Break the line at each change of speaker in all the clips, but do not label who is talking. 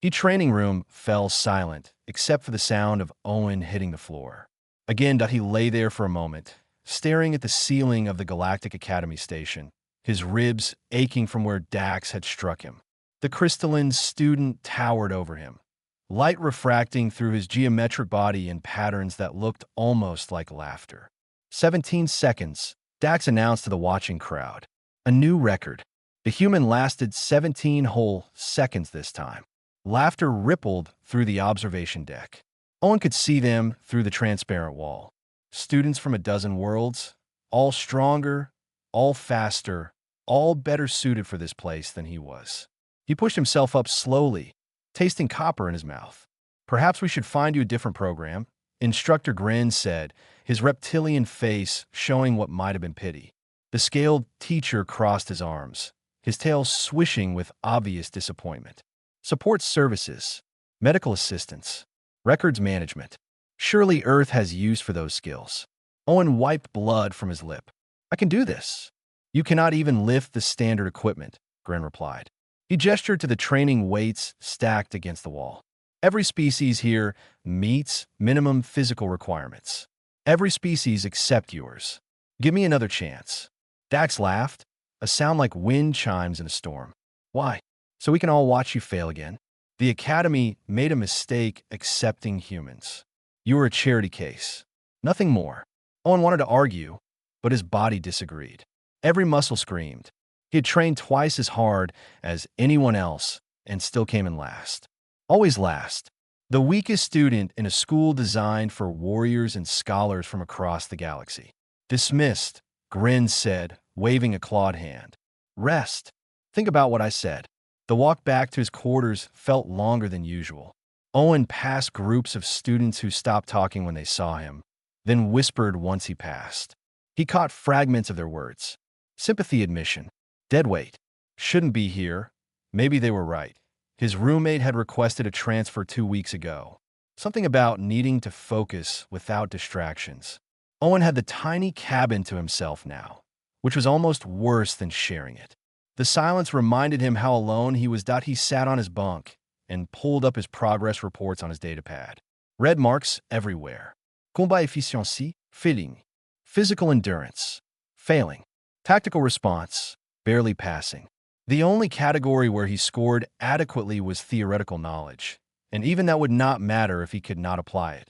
The training room fell silent, except for the sound of Owen hitting the floor. Again, he lay there for a moment, staring at the ceiling of the Galactic Academy station, his ribs aching from where Dax had struck him. The crystalline student towered over him, light refracting through his geometric body in patterns that looked almost like laughter. 17 seconds, Dax announced to the watching crowd. A new record. The human lasted 17 whole seconds this time. Laughter rippled through the observation deck. Owen could see them through the transparent wall. Students from a dozen worlds, all stronger, all faster, all better suited for this place than he was. He pushed himself up slowly, tasting copper in his mouth. Perhaps we should find you a different program, Instructor Grin said, his reptilian face showing what might have been pity. The scaled teacher crossed his arms, his tail swishing with obvious disappointment. Support services, medical assistance, records management. Surely Earth has use for those skills. Owen wiped blood from his lip. I can do this. You cannot even lift the standard equipment, Grin replied. He gestured to the training weights stacked against the wall. Every species here meets minimum physical requirements. Every species except yours. Give me another chance. Dax laughed, a sound like wind chimes in a storm. Why? So we can all watch you fail again? The Academy made a mistake accepting humans. You were a charity case. Nothing more. Owen wanted to argue, but his body disagreed. Every muscle screamed. He had trained twice as hard as anyone else and still came in last. Always last. The weakest student in a school designed for warriors and scholars from across the galaxy. Dismissed, Grin said, waving a clawed hand. Rest. Think about what I said. The walk back to his quarters felt longer than usual. Owen passed groups of students who stopped talking when they saw him, then whispered once he passed. He caught fragments of their words. Sympathy admission. Deadweight. Shouldn't be here. Maybe they were right. His roommate had requested a transfer 2 weeks ago. Something about needing to focus without distractions. Owen had the tiny cabin to himself now, which was almost worse than sharing it. The silence reminded him how alone he was. He sat on his bunk and pulled up his progress reports on his datapad. Red marks everywhere. Combat efficiency, failing. Physical endurance, failing. Tactical response, barely passing. The only category where he scored adequately was theoretical knowledge, and even that would not matter if he could not apply it.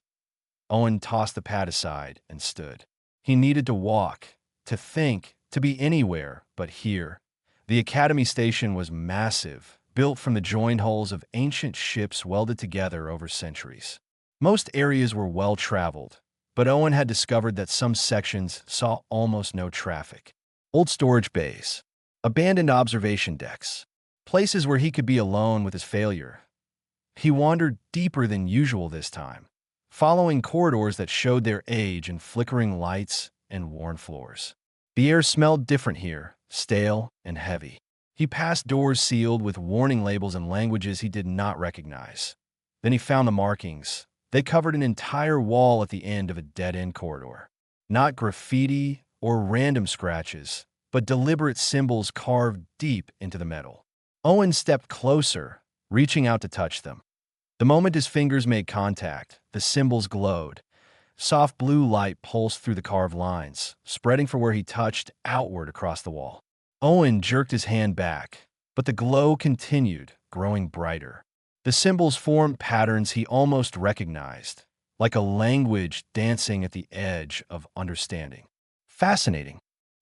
Owen tossed the pad aside and stood. He needed to walk, to think, to be anywhere but here. The Academy station was massive, built from the joined hulls of ancient ships welded together over centuries. Most areas were well-traveled, but Owen had discovered that some sections saw almost no traffic. Old storage bays, abandoned observation decks, places where he could be alone with his failure. He wandered deeper than usual this time, following corridors that showed their age in flickering lights and worn floors. The air smelled different here, stale and heavy. He passed doors sealed with warning labels in languages he did not recognize. Then he found the markings. They covered an entire wall at the end of a dead-end corridor. Not graffiti or random scratches, but deliberate symbols carved deep into the metal. Owen stepped closer, reaching out to touch them. The moment his fingers made contact, the symbols glowed. Soft blue light pulsed through the carved lines, spreading from where he touched outward across the wall. Owen jerked his hand back, but the glow continued, growing brighter. The symbols formed patterns he almost recognized, like a language dancing at the edge of understanding. Fascinating.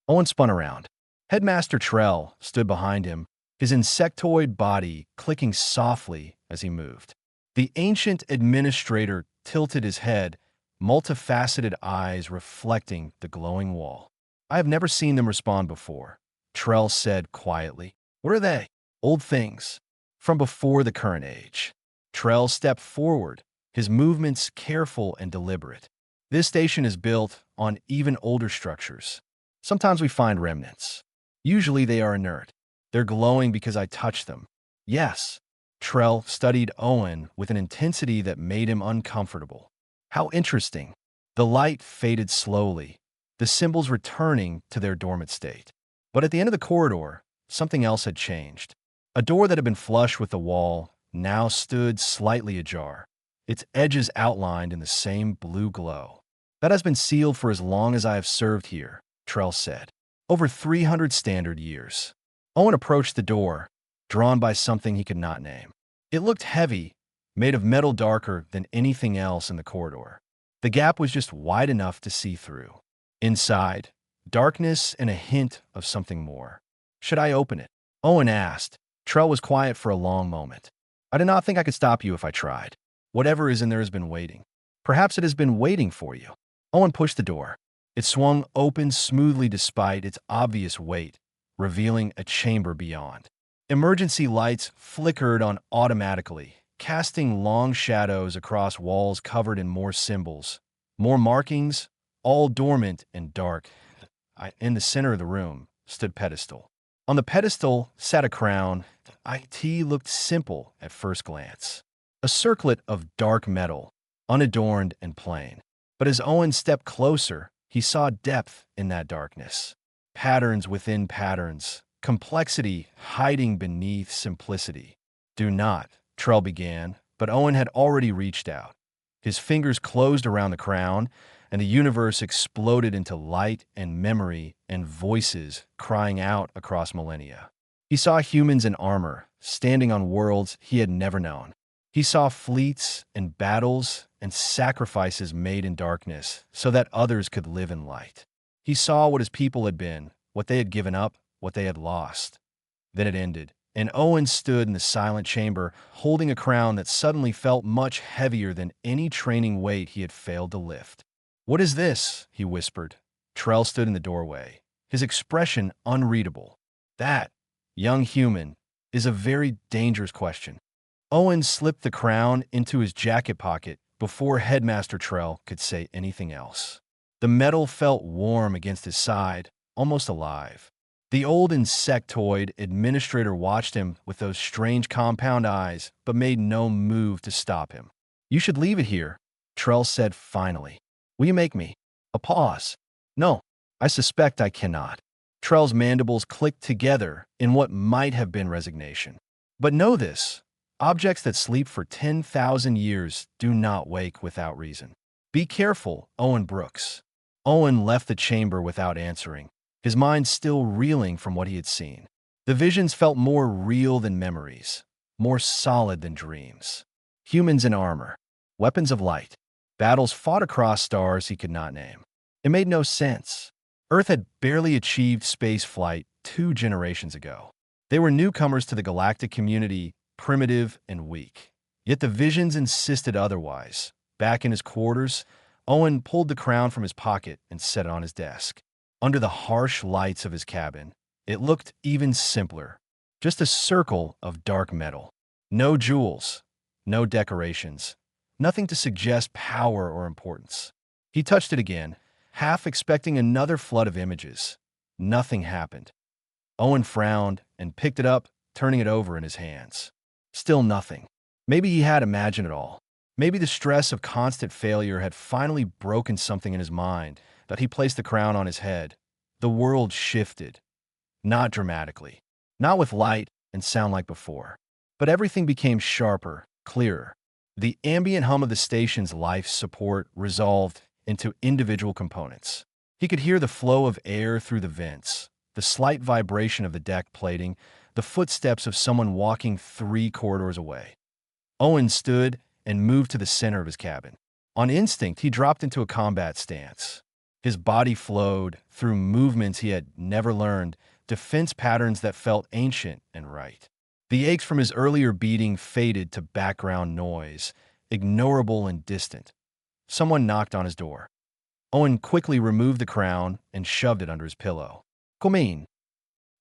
Owen spun around. Headmaster Trell stood behind him, his insectoid body clicking softly as he moved. The ancient administrator tilted his head, multifaceted eyes reflecting the glowing wall. I have never seen them respond before, Trell said quietly. What are they? Old things. From before the current age. Trell stepped forward, his movements careful and deliberate. This station is built on even older structures. Sometimes we find remnants. Usually they are inert. They're glowing because I touched them. Yes. Trell studied Owen with an intensity that made him uncomfortable. How interesting. The light faded slowly, the symbols returning to their dormant state. But at the end of the corridor, something else had changed. A door that had been flush with the wall now stood slightly ajar, its edges outlined in the same blue glow. "That has been sealed for as long as I have served here," Trell said. "Over 300 standard years." Owen approached the door, drawn by something he could not name. It looked heavy, made of metal darker than anything else in the corridor. The gap was just wide enough to see through. Inside, darkness and a hint of something more. "Should I open it?" Owen asked. Trell was quiet for a long moment. "I did not think I could stop you if I tried. Whatever is in there has been waiting. Perhaps it has been waiting for you." Owen pushed the door. It swung open smoothly despite its obvious weight, revealing a chamber beyond. Emergency lights flickered on automatically, casting long shadows across walls covered in more symbols, more markings, all dormant and dark. In the center of the room stood pedestal. On the pedestal sat a crown. It looked simple at first glance. A circlet of dark metal, unadorned and plain. But as Owen stepped closer, he saw depth in that darkness. Patterns within patterns, complexity hiding beneath simplicity. "Do not," Trell began, but Owen had already reached out. His fingers closed around the crown, and the universe exploded into light and memory and voices crying out across millennia. He saw humans in armor, standing on worlds he had never known. He saw fleets and battles and sacrifices made in darkness so that others could live in light. He saw what his people had been, what they had given up, what they had lost. Then it ended, and Owen stood in the silent chamber, holding a crown that suddenly felt much heavier than any training weight he had failed to lift. "What is this?" he whispered. Trell stood in the doorway, his expression unreadable. "That, young human, is a very dangerous question." Owen slipped the crown into his jacket pocket before Headmaster Trell could say anything else. The metal felt warm against his side, almost alive. The old insectoid administrator watched him with those strange compound eyes, but made no move to stop him. "You should leave it here," Trell said finally. "Will you make me?" A pause. "No, I suspect I cannot." Trell's mandibles clicked together in what might have been resignation. "But know this. Objects that sleep for 10,000 years do not wake without reason. Be careful, Owen Brooks." Owen left the chamber without answering, his mind still reeling from what he had seen. The visions felt more real than memories, more solid than dreams. Humans in armor, weapons of light, battles fought across stars he could not name. It made no sense. Earth had barely achieved space flight 2 generations ago. They were newcomers to the galactic community, primitive and weak. Yet the visions insisted otherwise. Back in his quarters, Owen pulled the crown from his pocket and set it on his desk. Under the harsh lights of his cabin, it looked even simpler. Just a circle of dark metal. No jewels, no decorations, nothing to suggest power or importance. He touched it again, half expecting another flood of images. Nothing happened. Owen frowned and picked it up, turning it over in his hands. Still nothing. Maybe he had imagined it all. Maybe the stress of constant failure had finally broken something in his mind that he placed the crown on his head. The world shifted. Not dramatically. Not with light and sound like before. But everything became sharper, clearer. The ambient hum of the station's life support resolved into individual components. He could hear the flow of air through the vents, the slight vibration of the deck plating, the footsteps of someone walking 3 corridors away. Owen stood and moved to the center of his cabin. On instinct, he dropped into a combat stance. His body flowed through movements he had never learned, defense patterns that felt ancient and right. The aches from his earlier beating faded to background noise, ignorable and distant. Someone knocked on his door. Owen quickly removed the crown and shoved it under his pillow. "Come in."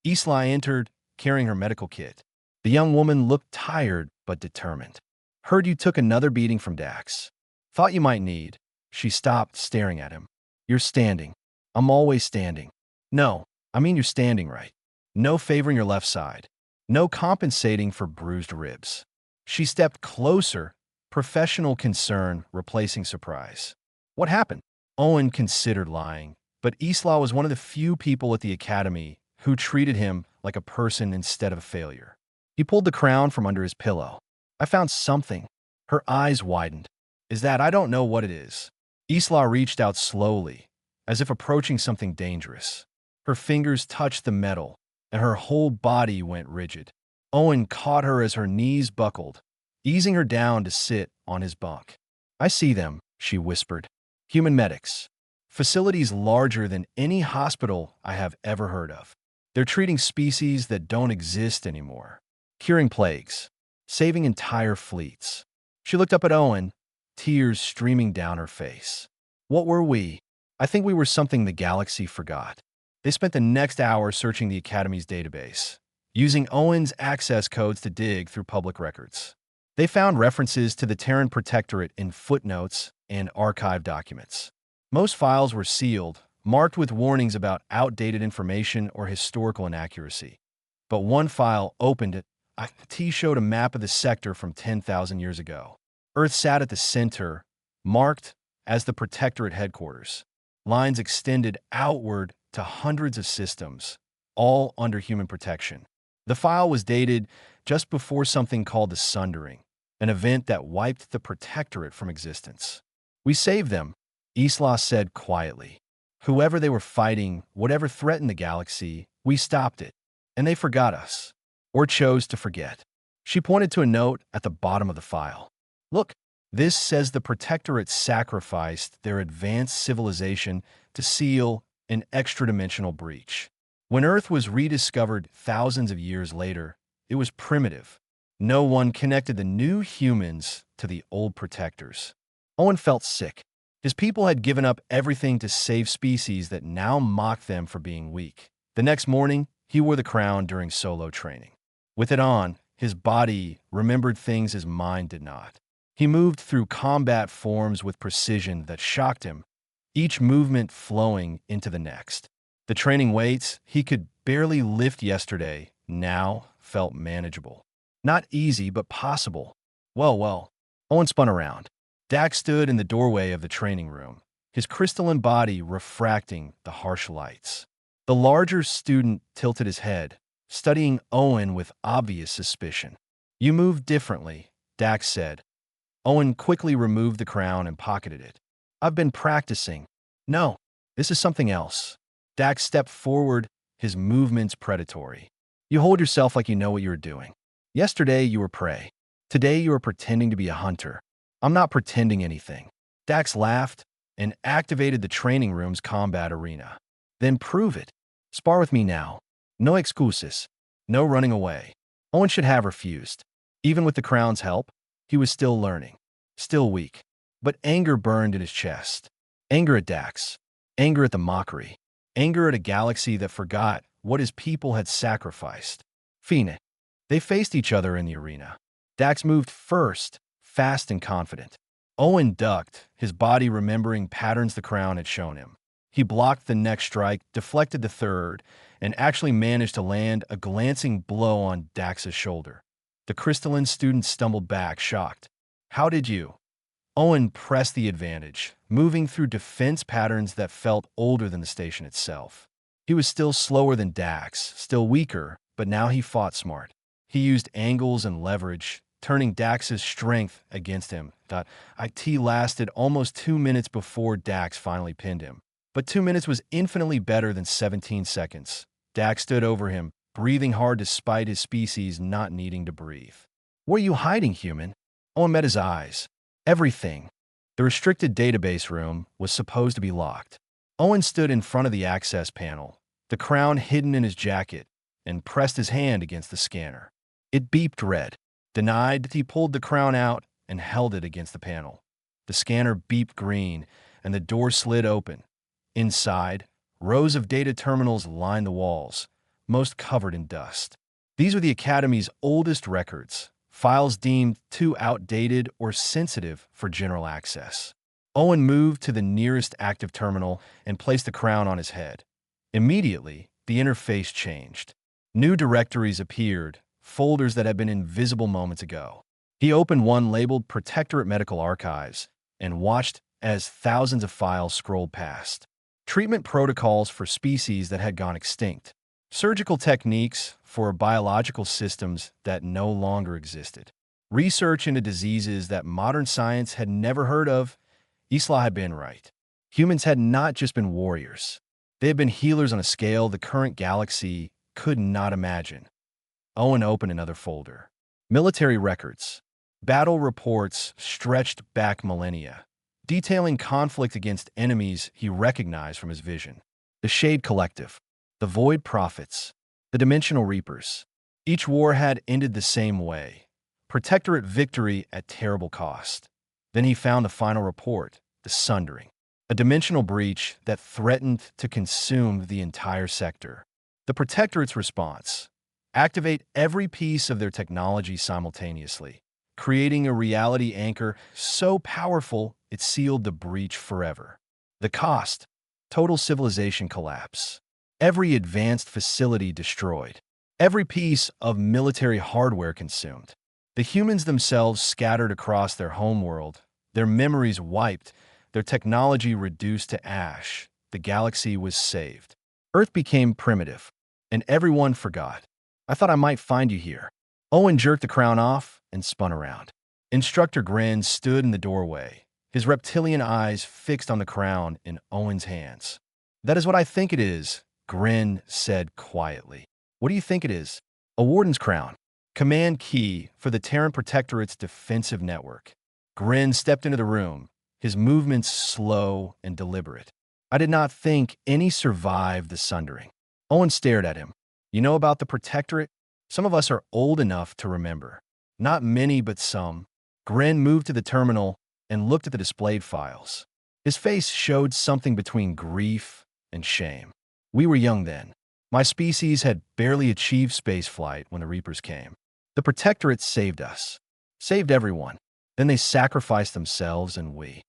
Isla entered, carrying her medical kit. The young woman looked tired but determined. "Heard you took another beating from Dax. Thought you might need." She stopped, staring at him. "You're standing." "I'm always standing." "No, I mean you're standing right. No favoring your left side. No compensating for bruised ribs." She stepped closer, professional concern replacing surprise. "What happened?" Owen considered lying, but Isla was one of the few people at the academy who treated him like a person instead of a failure. He pulled the crown from under his pillow. I found something. Her eyes widened. Is that I don't know what it is. Isla reached out slowly, as if approaching something dangerous. Her fingers touched the metal, and her whole body went rigid. Owen caught her as her knees buckled, easing her down to sit on his bunk. I see them, she whispered. Human medics. Facilities larger than any hospital I have ever heard of. They're treating species that don't exist anymore. Curing plagues. Saving entire fleets. She looked up at Owen, tears streaming down her face. What were we? I think we were something the galaxy forgot. They spent the next hour searching the Academy's database, using Owen's access codes to dig through public records. They found references to the Terran Protectorate in footnotes and archive documents. Most files were sealed, marked with warnings about outdated information or historical inaccuracy. But one file opened it. T showed a map of the sector from 10,000 years ago. Earth sat at the center, marked as the Protectorate headquarters. Lines extended outward to hundreds of systems, all under human protection. The file was dated just before something called the Sundering, an event that wiped the Protectorate from existence. We saved them, Isla said quietly. Whoever they were fighting, whatever threatened the galaxy, we stopped it. And they forgot us. Or chose to forget. She pointed to a note at the bottom of the file. Look, this says the Protectorate sacrificed their advanced civilization to seal an extra-dimensional breach. When Earth was rediscovered thousands of years later, it was primitive. No one connected the new humans to the old protectors. Owen felt sick. His people had given up everything to save species that now mocked them for being weak. The next morning, he wore the crown during solo training. With it on, his body remembered things his mind did not. He moved through combat forms with precision that shocked him, each movement flowing into the next. The training weights he could barely lift yesterday now felt manageable. Not easy, but possible. Well. Owen spun around. Dax stood in the doorway of the training room, his crystalline body refracting the harsh lights. The larger student tilted his head, studying Owen with obvious suspicion. You move differently, Dax said. Owen quickly removed the crown and pocketed it. I've been practicing. No, this is something else. Dax stepped forward, his movements predatory. You hold yourself like you know what you're doing. Yesterday you were prey. Today you are pretending to be a hunter. I'm not pretending anything. Dax laughed and activated the training room's combat arena. Then prove it. Spar with me now. No excuses. No running away. Owen should have refused. Even with the crown's help, he was still learning. Still weak. But anger burned in his chest. Anger at Dax. Anger at the mockery. Anger at a galaxy that forgot what his people had sacrificed. Phoenix. They faced each other in the arena. Dax moved first, fast and confident. Owen ducked, his body remembering patterns the crown had shown him. He blocked the next strike, deflected the third, and actually managed to land a glancing blow on Dax's shoulder. The crystalline student stumbled back, shocked. How did you? Owen pressed the advantage, moving through defense patterns that felt older than the station itself. He was still slower than Dax, still weaker, but now he fought smart. He used angles and leverage, turning Dax's strength against him. It lasted almost 2 minutes before Dax finally pinned him. But 2 minutes was infinitely better than 17 seconds. Dax stood over him, breathing hard despite his species not needing to breathe. What are you hiding, human? Owen met his eyes. Everything. The restricted database room was supposed to be locked. Owen stood in front of the access panel, the crown hidden in his jacket, and pressed his hand against the scanner. It beeped red. Denied, he pulled the crown out and held it against the panel. The scanner beeped green, and the door slid open. Inside, rows of data terminals lined the walls, most covered in dust. These were the Academy's oldest records, files deemed too outdated or sensitive for general access. Owen moved to the nearest active terminal and placed the crown on his head. Immediately, the interface changed. New directories appeared, folders that had been invisible moments ago. He opened one labeled Protectorate Medical Archives and watched as thousands of files scrolled past. Treatment protocols for species that had gone extinct. Surgical techniques for biological systems that no longer existed. Research into diseases that modern science had never heard of. Isla had been right. Humans had not just been warriors. They had been healers on a scale the current galaxy could not imagine. Owen opened another folder. Military records. Battle reports stretched back millennia, detailing conflict against enemies he recognized from his vision. The Shade Collective, the Void Prophets, the Dimensional Reapers. Each war had ended the same way. Protectorate victory at terrible cost. Then he found the final report, the Sundering, a dimensional breach that threatened to consume the entire sector. The Protectorate's response: activate every piece of their technology simultaneously, creating a reality anchor so powerful it sealed the breach forever. The cost: total civilization collapse. Every advanced facility destroyed. Every piece of military hardware consumed. The humans themselves scattered across their homeworld, their memories wiped, their technology reduced to ash. The galaxy was saved. Earth became primitive, and everyone forgot. I thought I might find you here. Owen jerked the crown off and spun around. Instructor Grin stood in the doorway, his reptilian eyes fixed on the crown in Owen's hands. That is what I think it is, Grin said quietly. What do you think it is? A warden's crown. Command key for the Terran Protectorate's defensive network. Grin stepped into the room, his movements slow and deliberate. I did not think any survived the Sundering. Owen stared at him. You know about the Protectorate? Some of us are old enough to remember. Not many, but some. Grin moved to the terminal and looked at the displayed files. His face showed something between grief and shame. We were young then. My species had barely achieved spaceflight when the Reapers came. The Protectorate saved us. Saved everyone. Then they sacrificed themselves and we.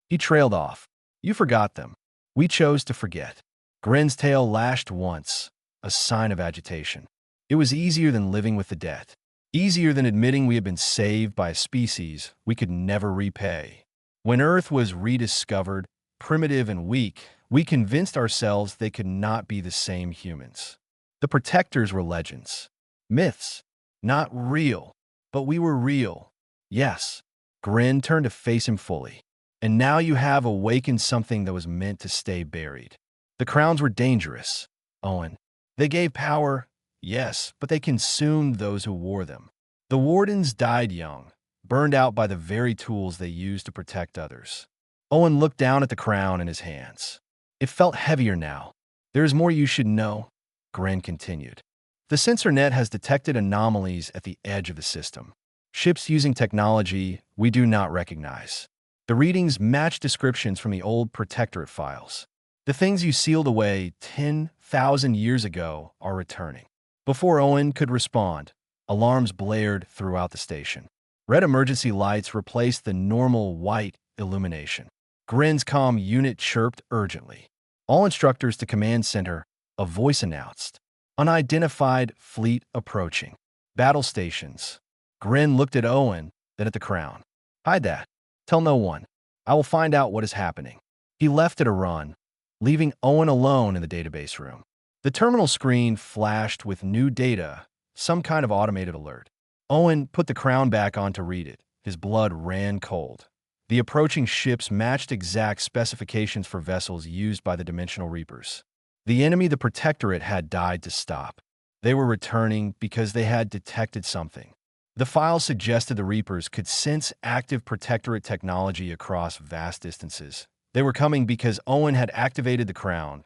He trailed off. You forgot them. We chose to forget. Grin's tail lashed once, a sign of agitation. It was easier than living with the debt. Easier than admitting we had been saved by a species we could never repay. When Earth was rediscovered, primitive and weak, we convinced ourselves they could not be the same humans. The Protectors were legends. Myths. Not real. But we were real. Yes. Grin turned to face him fully. And now you have awakened something that was meant to stay buried. The crowns were dangerous, Owen. They gave power, yes, but they consumed those who wore them. The wardens died young, burned out by the very tools they used to protect others. Owen looked down at the crown in his hands. It felt heavier now. There is more you should know, Grin continued. The sensor net has detected anomalies at the edge of the system. Ships using technology we do not recognize. The readings match descriptions from the old Protectorate files. The things you sealed away 10,000 years ago are returning. Before Owen could respond, alarms blared throughout the station. Red emergency lights replaced the normal white illumination. Grin's comm unit chirped urgently. All instructors to command center, a voice announced. Unidentified fleet approaching. Battle stations. Grin looked at Owen, then at the crown. Hide that. Tell no one. I will find out what is happening. He left at a run, leaving Owen alone in the database room. The terminal screen flashed with new data, some kind of automated alert. Owen put the crown back on to read it. His blood ran cold. The approaching ships matched exact specifications for vessels used by the Dimensional Reapers. The enemy the Protectorate had died to stop. They were returning because they had detected something. The file suggested the Reapers could sense active Protectorate technology across vast distances. They were coming because Owen had activated the crown.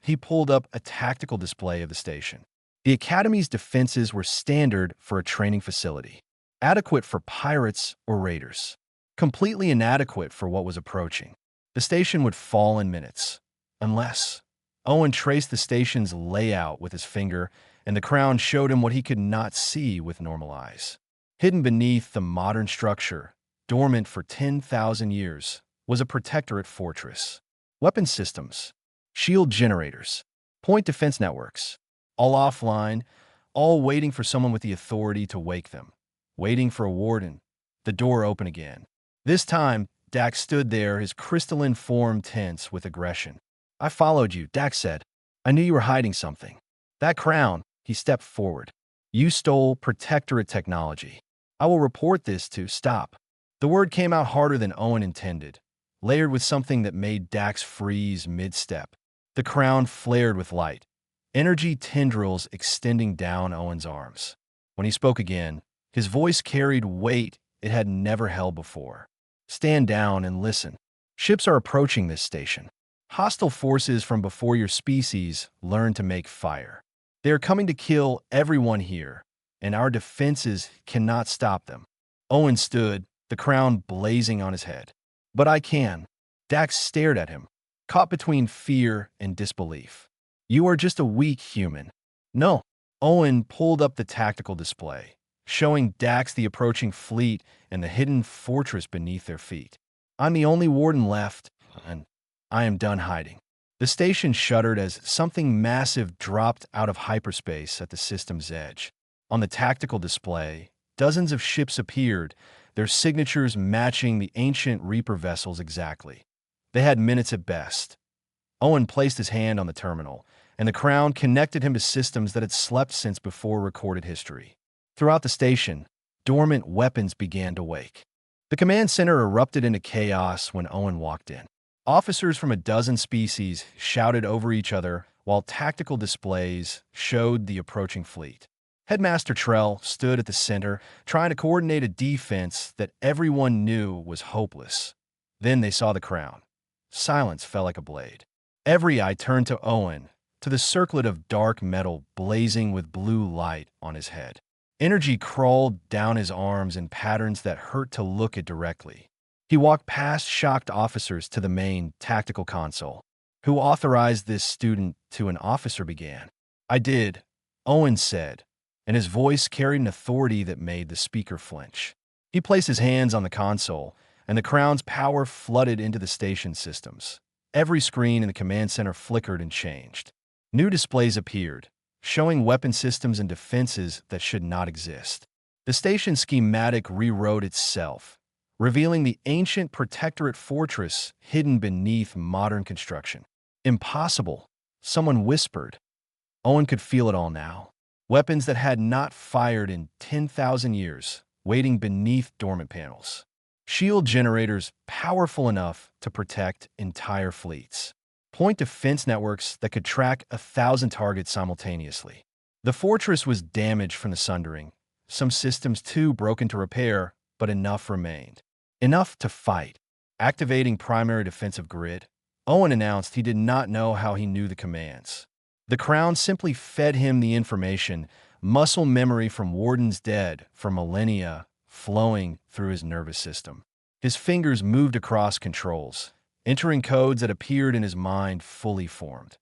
He pulled up a tactical display of the station. The Academy's defenses were standard for a training facility, adequate for pirates or raiders, completely inadequate for what was approaching. The station would fall in minutes, unless... Owen traced the station's layout with his finger, and the crown showed him what he could not see with normal eyes. Hidden beneath the modern structure, dormant for 10,000 years, was a Protectorate fortress. Weapon systems, shield generators, point defense networks, all offline, all waiting for someone with the authority to wake them. Waiting for a warden. The door opened again. This time, Dax stood there, his crystalline form tense with aggression. I followed you, Dax said. I knew you were hiding something. That crown, he stepped forward. You stole Protectorate technology. I will report this to stop. The word came out harder than Owen intended, layered with something that made Dax freeze mid-step. The crown flared with light, energy tendrils extending down Owen's arms. When he spoke again, his voice carried weight it had never held before. Stand down and listen. Ships are approaching this station. Hostile forces from before your species learn to make fire. They are coming to kill everyone here, and our defenses cannot stop them. Owen stood, the crown blazing on his head. But I can. Dax stared at him, caught between fear and disbelief. You are just a weak human. No. Owen pulled up the tactical display, showing Dax the approaching fleet and the hidden fortress beneath their feet. I'm the only warden left, and I am done hiding. The station shuddered as something massive dropped out of hyperspace at the system's edge. On the tactical display, dozens of ships appeared, their signatures matching the ancient Reaper vessels exactly. They had minutes at best. Owen placed his hand on the terminal, and the crown connected him to systems that had slept since before recorded history. Throughout the station, dormant weapons began to wake. The command center erupted into chaos when Owen walked in. Officers from a dozen species shouted over each other while tactical displays showed the approaching fleet. Headmaster Trell stood at the center, trying to coordinate a defense that everyone knew was hopeless. Then they saw the crown. Silence fell like a blade. Every eye turned to Owen, to the circlet of dark metal blazing with blue light on his head. Energy crawled down his arms in patterns that hurt to look at directly. He walked past shocked officers to the main tactical console. Who authorized this student to an officer began? I did, Owen said, and his voice carried an authority that made the speaker flinch. He placed his hands on the console, and the crown's power flooded into the station systems. Every screen in the command center flickered and changed. New displays appeared, showing weapon systems and defenses that should not exist. The station schematic rewrote itself, revealing the ancient protectorate fortress hidden beneath modern construction. Impossible, someone whispered. Owen could feel it all now. Weapons that had not fired in 10,000 years, waiting beneath dormant panels. Shield generators powerful enough to protect entire fleets. Point defense networks that could track 1,000 targets simultaneously. The fortress was damaged from the sundering. Some systems too broken to repair, but enough remained. Enough to fight. Activating primary defensive grid, Owen announced he did not know how he knew the commands. The crown simply fed him the information, muscle memory from Warden's dead for millennia flowing through his nervous system. His fingers moved across controls, entering codes that appeared in his mind fully formed.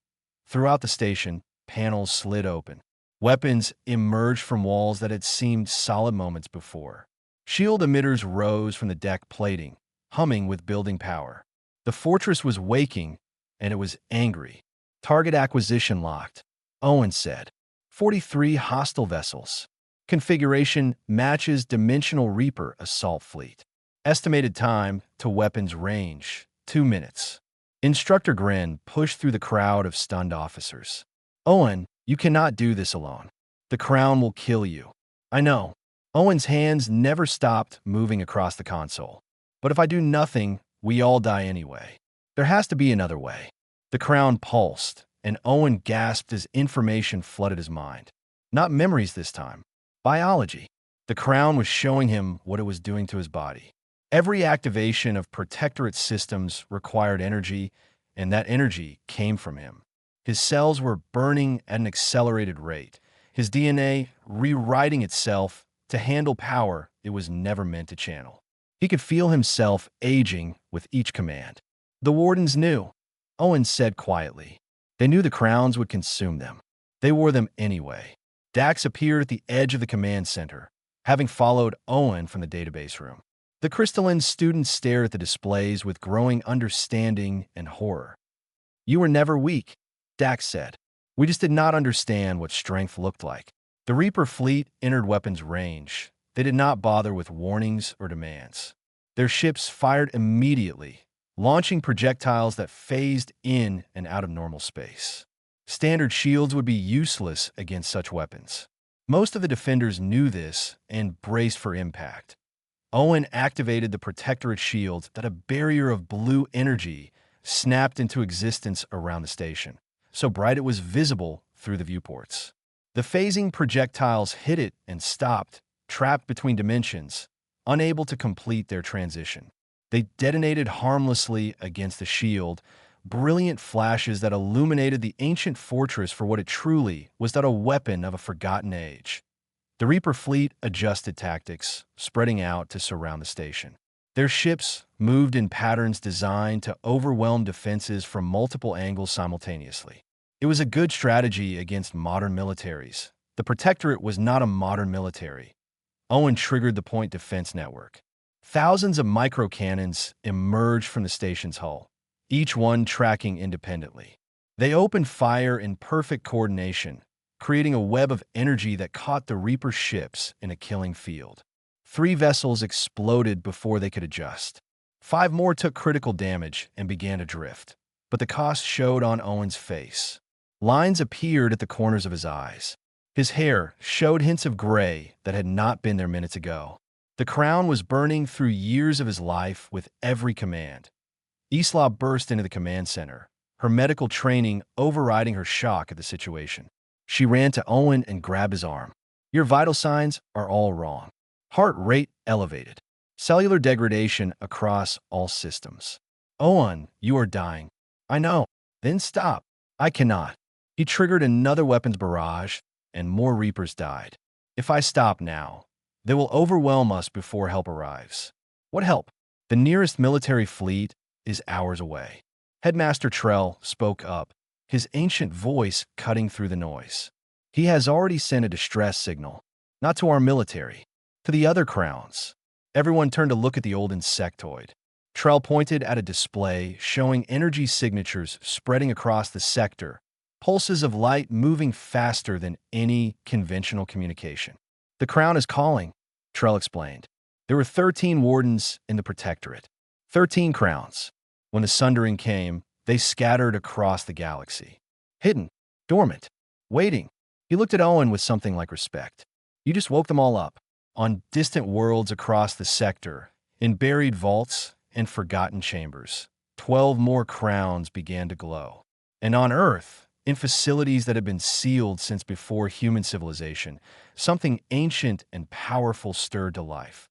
Throughout the station, panels slid open. Weapons emerged from walls that had seemed solid moments before. Shield emitters rose from the deck plating, humming with building power. The fortress was waking, and it was angry. Target acquisition locked, Owen said. 43 hostile vessels. Configuration matches Dimensional Reaper assault fleet. Estimated time to weapons range, 2 minutes. Instructor Grin pushed through the crowd of stunned officers. Owen, you cannot do this alone. The crown will kill you. I know. Owen's hands never stopped moving across the console. But if I do nothing, we all die anyway. There has to be another way. The crown pulsed, and Owen gasped as information flooded his mind. Not memories this time. Biology. The crown was showing him what it was doing to his body. Every activation of protectorate systems required energy, and that energy came from him. His cells were burning at an accelerated rate, his DNA rewriting itself to handle power it was never meant to channel. He could feel himself aging with each command. The wardens knew, Owen said quietly. They knew the crowns would consume them. They wore them anyway. Dax appeared at the edge of the command center, having followed Owen from the database room. The crystalline students stared at the displays with growing understanding and horror. You were never weak, Dax said. We just did not understand what strength looked like. The Reaper fleet entered weapons range. They did not bother with warnings or demands. Their ships fired immediately, launching projectiles that phased in and out of normal space. Standard shields would be useless against such weapons. Most of the defenders knew this and braced for impact. Owen activated the Protectorate shield that a barrier of blue energy snapped into existence around the station, so bright it was visible through the viewports. The phasing projectiles hit it and stopped, trapped between dimensions, unable to complete their transition. They detonated harmlessly against the shield, brilliant flashes that illuminated the ancient fortress for what it truly was, not a weapon of a forgotten age. The Reaper fleet adjusted tactics, spreading out to surround the station. Their ships moved in patterns designed to overwhelm defenses from multiple angles simultaneously. It was a good strategy against modern militaries. The Protectorate was not a modern military. Owen triggered the point defense network. Thousands of microcannons emerged from the station's hull, each one tracking independently. They opened fire in perfect coordination, creating a web of energy that caught the Reaper ships in a killing field. 3 vessels exploded before they could adjust. 5 more took critical damage and began to drift, but the cost showed on Owen's face. Lines appeared at the corners of his eyes. His hair showed hints of gray that had not been there minutes ago. The crown was burning through years of his life with every command. Isla burst into the command center, her medical training overriding her shock at the situation. She ran to Owen and grabbed his arm. "Your vital signs are all wrong. Heart rate elevated. Cellular degradation across all systems. Owen, you are dying." "I know." "Then stop." "I cannot." He triggered another weapons barrage, and more Reapers died. "If I stop now, they will overwhelm us before help arrives." "What help?" "The nearest military fleet is hours away." Headmaster Trell spoke up, his ancient voice cutting through the noise. "He has already sent a distress signal. Not to our military, to the other crowns." Everyone turned to look at the old insectoid. Trell pointed at a display showing energy signatures spreading across the sector, pulses of light moving faster than any conventional communication. "The crown is calling," Trell explained. There were 13 wardens in the Protectorate. 13 crowns. When the sundering came, they scattered across the galaxy. Hidden, dormant, waiting. He looked at Owen with something like respect. "You just woke them all up." On distant worlds across the sector, in buried vaults and forgotten chambers, 12 more crowns began to glow. And on Earth, in facilities that had been sealed since before human civilization, something ancient and powerful stirred to life.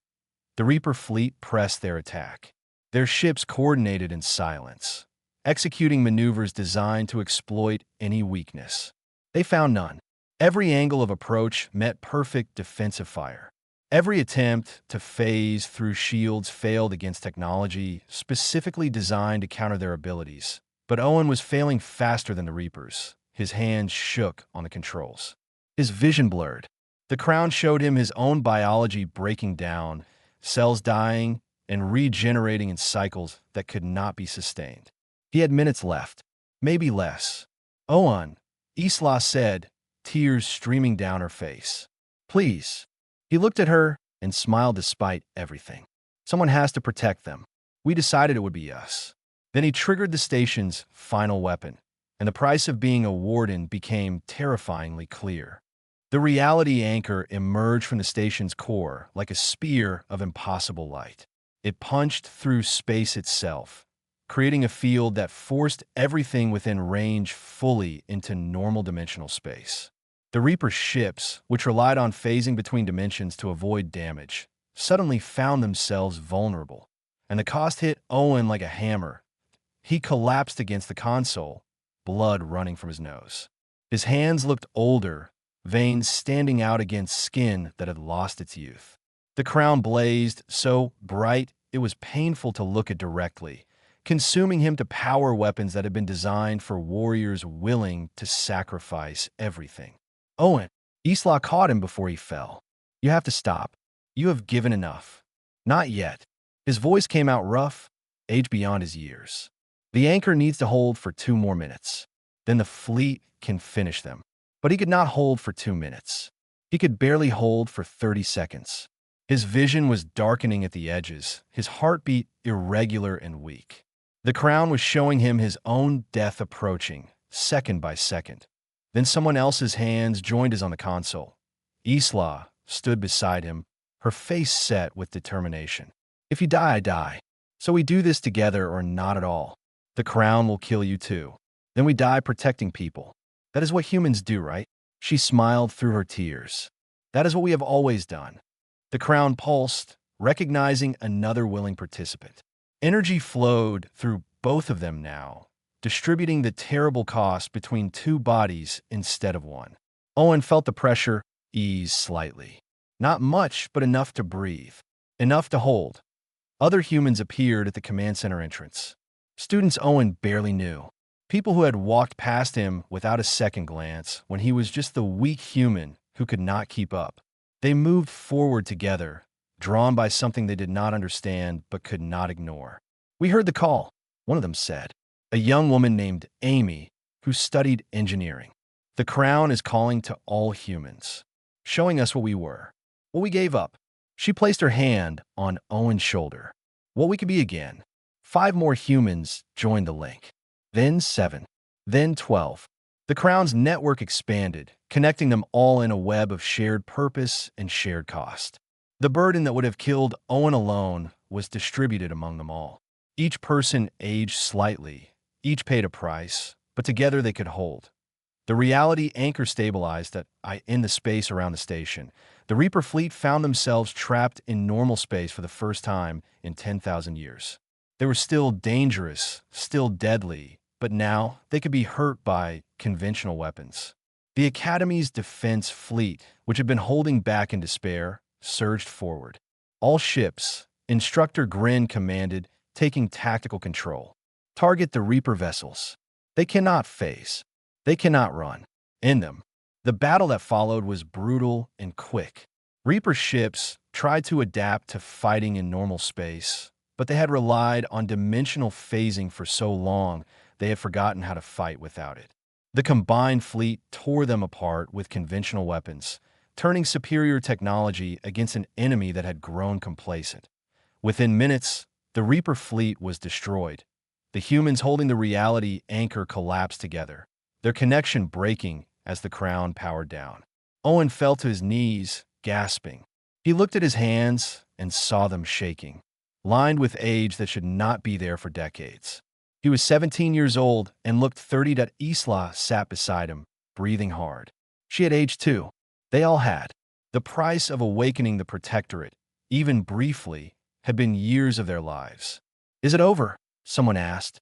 The Reaper fleet pressed their attack. Their ships coordinated in silence, executing maneuvers designed to exploit any weakness. They found none. Every angle of approach met perfect defensive fire. Every attempt to phase through shields failed against technology specifically designed to counter their abilities. But Owen was failing faster than the Reapers. His hands shook on the controls. His vision blurred. The crown showed him his own biology breaking down, cells dying and regenerating in cycles that could not be sustained. He had minutes left, maybe less. "Owen," Isla said, tears streaming down her face. "Please." He looked at her and smiled despite everything. "Someone has to protect them. We decided it would be us." Then he triggered the station's final weapon, and the price of being a warden became terrifyingly clear. The reality anchor emerged from the station's core like a spear of impossible light. It punched through space itself, creating a field that forced everything within range fully into normal dimensional space. The Reaper ships, which relied on phasing between dimensions to avoid damage, suddenly found themselves vulnerable, and the cost hit Owen like a hammer. He collapsed against the console, blood running from his nose. His hands looked older, veins standing out against skin that had lost its youth. The crown blazed so bright it was painful to look at directly, consuming him to power weapons that had been designed for warriors willing to sacrifice everything. "Owen," Isla caught him before he fell. "You have to stop. You have given enough." "Not yet." His voice came out rough, age beyond his years. "The anchor needs to hold for 2 more minutes. Then the fleet can finish them." But he could not hold for 2 minutes. He could barely hold for 30 seconds. His vision was darkening at the edges, his heartbeat irregular and weak. The crown was showing him his own death approaching, second by second. Then someone else's hands joined his on the console. Isla stood beside him, her face set with determination. If you die, I die. So we do this together or not at all. The crown will kill you too. Then we die protecting people. That is what humans do, right? She smiled through her tears. That is what we have always done. The crown pulsed, recognizing another willing participant. Energy flowed through both of them now, distributing the terrible cost between two bodies instead of one. Owen felt the pressure ease slightly. Not much, but enough to breathe. Enough to hold. Other humans appeared at the command center entrance. Students Owen barely knew. People who had walked past him without a second glance when he was just the weak human who could not keep up. They moved forward together, drawn by something they did not understand but could not ignore. We heard the call, one of them said. A young woman named Amy, who studied engineering. The crown is calling to all humans, showing us what we were, what we gave up. She placed her hand on Owen's shoulder. What we could be again. 5 more humans joined the link. Then 7. Then 12. The crown's network expanded, connecting them all in a web of shared purpose and shared cost. The burden that would have killed Owen alone was distributed among them all. Each person aged slightly, each paid a price, but together they could hold. The reality anchor stabilized in the space around the station. The Reaper fleet found themselves trapped in normal space for the first time in 10,000 years. They were still dangerous, still deadly, but now they could be hurt by conventional weapons. The Academy's defense fleet, which had been holding back in despair, surged forward. All ships, Instructor Grin commanded, taking tactical control. Target the Reaper vessels. They cannot phase. They cannot run. In them. The battle that followed was brutal and quick. Reaper ships tried to adapt to fighting in normal space, but they had relied on dimensional phasing for so long they had forgotten how to fight without it. The combined fleet tore them apart with conventional weapons, turning superior technology against an enemy that had grown complacent. Within minutes, the Reaper fleet was destroyed. The humans holding the reality anchor collapsed together, their connection breaking as the crown powered down. Owen fell to his knees, gasping. He looked at his hands and saw them shaking, lined with age that should not be there for decades. He was 17 years old and looked 30. Isla sat beside him, breathing hard. She had aged too. They all had. The price of awakening the Protectorate, even briefly, had been years of their lives. Is it over? Someone asked.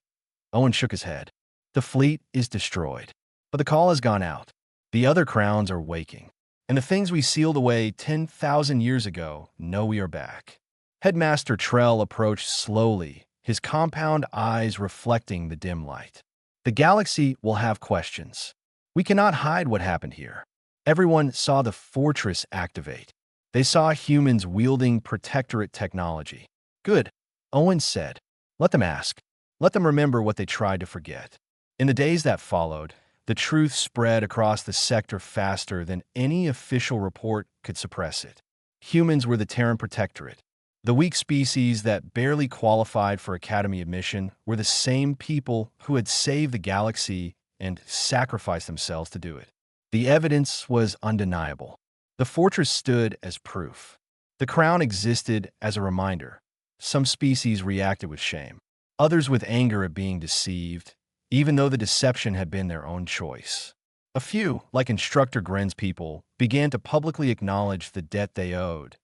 Owen shook his head. The fleet is destroyed. But the call has gone out. The other crowns are waking. And the things we sealed away 10,000 years ago know we are back. Headmaster Trell approached slowly, his compound eyes reflecting the dim light. The galaxy will have questions. We cannot hide what happened here. Everyone saw the fortress activate. They saw humans wielding Protectorate technology. Good, Owen said. Let them ask. Let them remember what they tried to forget. In the days that followed, the truth spread across the sector faster than any official report could suppress it. Humans were the Terran Protectorate. The weak species that barely qualified for Academy admission were the same people who had saved the galaxy and sacrificed themselves to do it. The evidence was undeniable. The fortress stood as proof. The crown existed as a reminder. Some species reacted with shame, others with anger at being deceived, even though the deception had been their own choice. A few, like Instructor Gren's people, began to publicly acknowledge the debt they owed.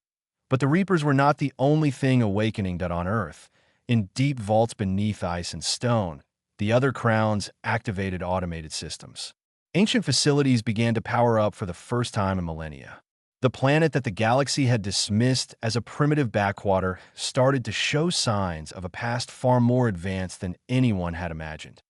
But the Reapers were not the only thing awakening on Earth. In deep vaults beneath ice and stone, the other crowns activated automated systems. Ancient facilities began to power up for the first time in millennia. The planet that the galaxy had dismissed as a primitive backwater started to show signs of a past far more advanced than anyone had imagined.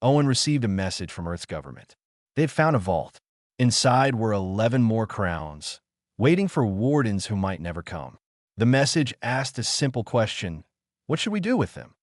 Owen received a message from Earth's government. They had found a vault. Inside were 11 more crowns, waiting for wardens who might never come. The message asked a simple question: what should we do with them?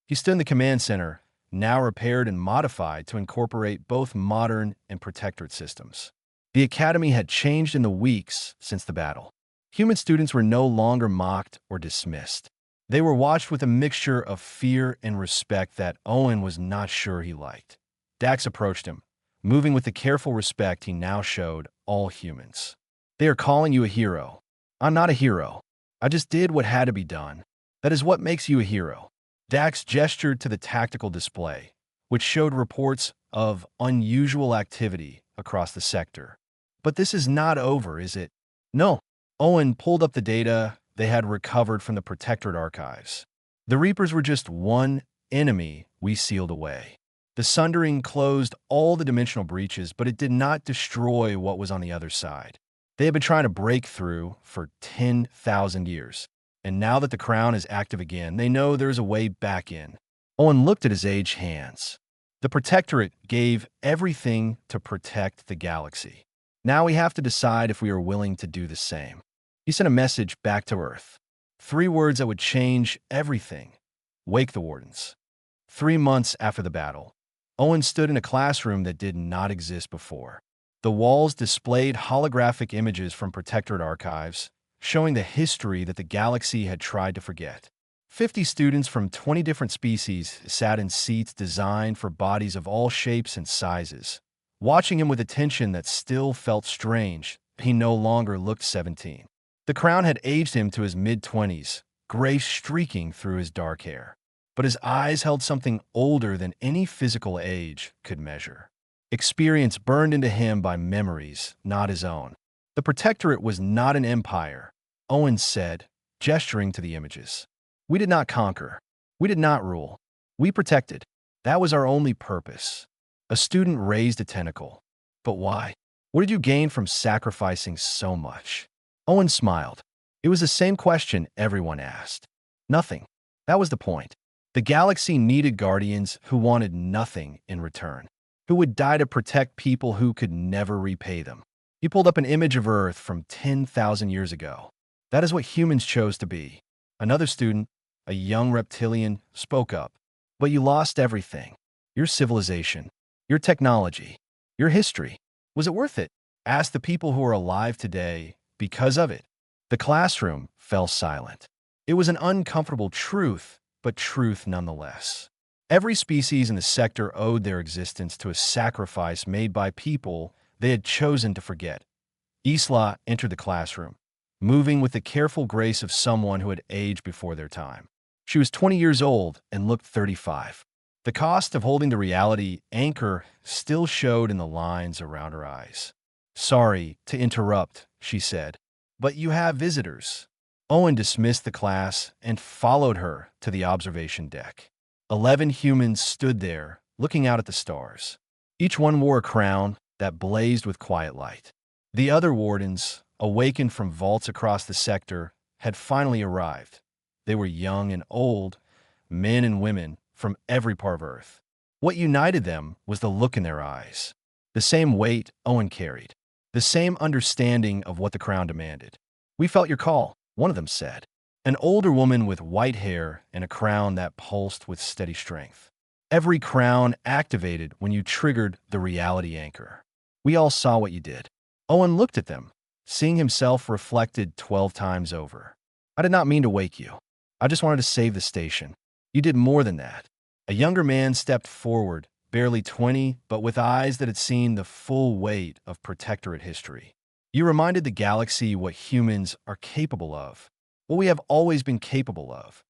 He stood in the command center, now repaired and modified to incorporate both modern and Protectorate systems. The Academy had changed in the weeks since the battle. Human students were no longer mocked or dismissed. They were watched with a mixture of fear and respect that Owen was not sure he liked. Dax approached him, moving with the careful respect he now showed all humans. They are calling you a hero. I'm not a hero. I just did what had to be done. That is what makes you a hero. Dax gestured to the tactical display, which showed reports of unusual activity across the sector. But this is not over, is it? No. Owen pulled up the data they had recovered from the Protectorate archives. The Reapers were just one enemy we sealed away. The Sundering closed all the dimensional breaches, but it did not destroy what was on the other side. They had been trying to break through for 10,000 years, and now that the crown is active again, they know there is a way back in. Owen looked at his aged hands. The Protectorate gave everything to protect the galaxy. Now we have to decide if we are willing to do the same. He sent a message back to Earth. 3 words that would change everything. Wake the Wardens. 3 months after the battle, Owen stood in a classroom that did not exist before. The walls displayed holographic images from Protectorate archives, showing the history that the galaxy had tried to forget. 50 students from 20 different species sat in seats designed for bodies of all shapes and sizes. Watching him with attention that still felt strange, he no longer looked 17. The crown had aged him to his mid-20s, gray streaking through his dark hair. But his eyes held something older than any physical age could measure. Experience burned into him by memories, not his own. The Protectorate was not an empire, Owen said, gesturing to the images. We did not conquer. We did not rule. We protected. That was our only purpose. A student raised a tentacle. But why? What did you gain from sacrificing so much? Owen smiled. It was the same question everyone asked. Nothing. That was the point. The galaxy needed guardians who wanted nothing in return, who would die to protect people who could never repay them. He pulled up an image of Earth from 10,000 years ago. That is what humans chose to be. Another student, a young reptilian, spoke up. But you lost everything. Your civilization, your technology, your history. Was it worth it? Ask the people who are alive today because of it. The classroom fell silent. It was an uncomfortable truth, but truth nonetheless. Every species in the sector owed their existence to a sacrifice made by people they had chosen to forget. Isla entered the classroom, moving with the careful grace of someone who had aged before their time. She was 20 years old and looked 35. The cost of holding the reality anchor still showed in the lines around her eyes. Sorry to interrupt, she said, but you have visitors. Owen dismissed the class and followed her to the observation deck. 11 humans stood there, looking out at the stars. Each one wore a crown that blazed with quiet light. The other wardens, awakened from vaults across the sector, had finally arrived. They were young and old, men and women from every part of Earth. What united them was the look in their eyes. The same weight Owen carried. The same understanding of what the crown demanded. We felt your call, one of them said. An older woman with white hair and a crown that pulsed with steady strength. Every crown activated when you triggered the reality anchor. We all saw what you did. Owen looked at them, seeing himself reflected 12 times over. I did not mean to wake you. I just wanted to save the station. You did more than that. A younger man stepped forward, barely 20, but with eyes that had seen the full weight of Protectorate history. You reminded the galaxy what humans are capable of, what we have always been capable of.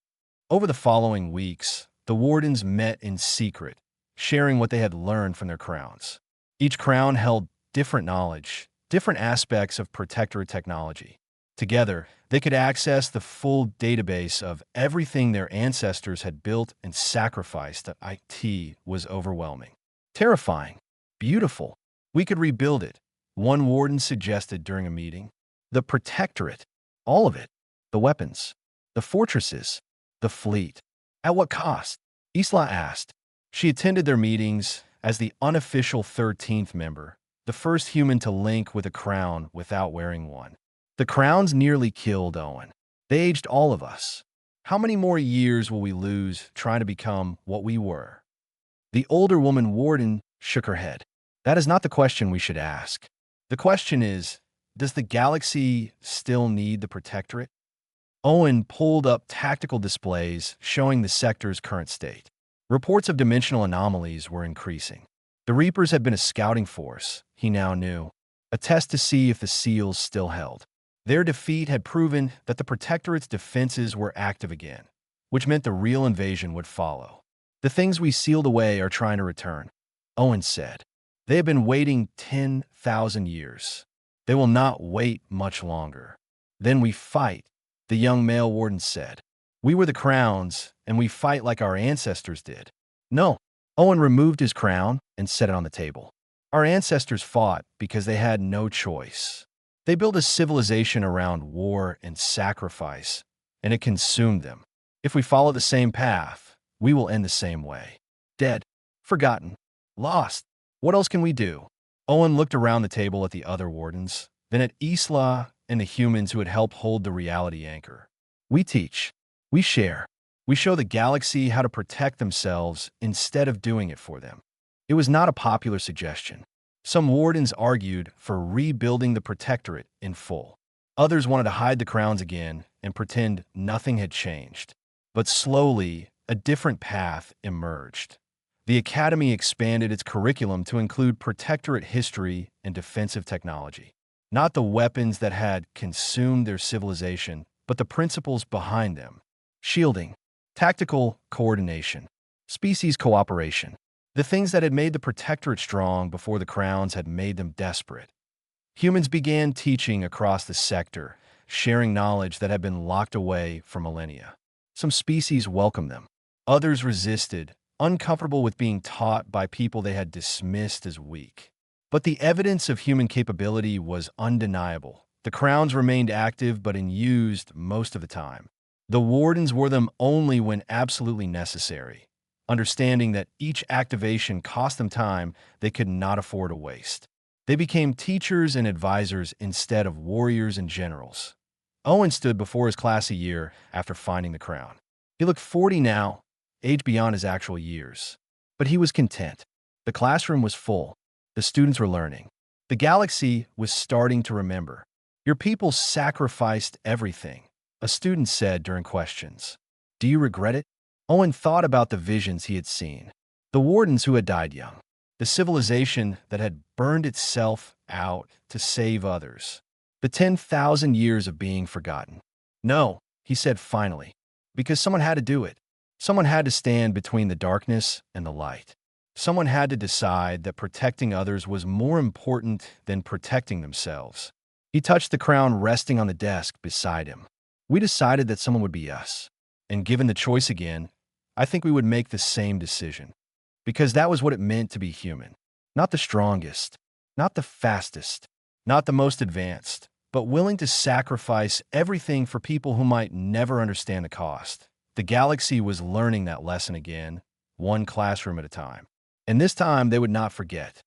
Over the following weeks, the wardens met in secret, sharing what they had learned from their crowns. Each crown held different knowledge, different aspects of Protectorate technology. Together, they could access the full database of everything their ancestors had built and sacrificed. It was overwhelming. Terrifying. Beautiful. We could rebuild it, one warden suggested during a meeting. The Protectorate. All of it. The weapons. The fortresses. The fleet. At what cost? Isla asked. She attended their meetings as the unofficial 13th member, the first human to link with a crown without wearing one. The crowns nearly killed Owen. They aged all of us. How many more years will we lose trying to become what we were? The older woman warden shook her head. That is not the question we should ask. The question is, does the galaxy still need the Protectorate? Owen pulled up tactical displays showing the sector's current state. Reports of dimensional anomalies were increasing. The Reapers had been a scouting force, he now knew. a test to see if the seals still held. Their defeat had proven that the Protectorate's defenses were active again, which meant the real invasion would follow. The things we sealed away are trying to return, Owen said. They have been waiting 10,000 years. They will not wait much longer. Then we fight, the young male warden said. We were the crowns, and we fight like our ancestors did. No. Owen removed his crown and set it on the table. Our ancestors fought because they had no choice. They built a civilization around war and sacrifice, and it consumed them. If we follow the same path, we will end the same way. Dead, forgotten, lost. What else can we do? Owen looked around the table at the other wardens, then at Isla and the humans who had helped hold the reality anchor. We teach. We share. We show the galaxy how to protect themselves instead of doing it for them. It was not a popular suggestion. Some wardens argued for rebuilding the Protectorate in full. Others wanted to hide the crowns again and pretend nothing had changed. But slowly, a different path emerged. The Academy expanded its curriculum to include Protectorate history and defensive technology. Not the weapons that had consumed their civilization, but the principles behind them. Shielding, tactical coordination, species cooperation. The things that had made the Protectorate strong before the crowns had made them desperate. Humans began teaching across the sector, sharing knowledge that had been locked away for millennia. Some species welcomed them. Others resisted, uncomfortable with being taught by people they had dismissed as weak. But the evidence of human capability was undeniable. The crowns remained active but unused most of the time. The wardens wore them only when absolutely necessary, understanding that each activation cost them time they could not afford to waste. They became teachers and advisors instead of warriors and generals. Owen stood before his class a year after finding the crown. He looked 40 now, age beyond his actual years. But he was content. The classroom was full. The students were learning. The galaxy was starting to remember. Your people sacrificed everything, a student said during questions. Do you regret it? Owen thought about the visions he had seen. The wardens who had died young. The civilization that had burned itself out to save others. The 10,000 years of being forgotten. No, he said finally, because someone had to do it. Someone had to stand between the darkness and the light. Someone had to decide that protecting others was more important than protecting themselves. He touched the crown resting on the desk beside him. We decided that someone would be us. And given the choice again, I think we would make the same decision. Because that was what it meant to be human. Not the strongest, not the fastest, not the most advanced, but willing to sacrifice everything for people who might never understand the cost. The galaxy was learning that lesson again, one classroom at a time. And this time they would not forget.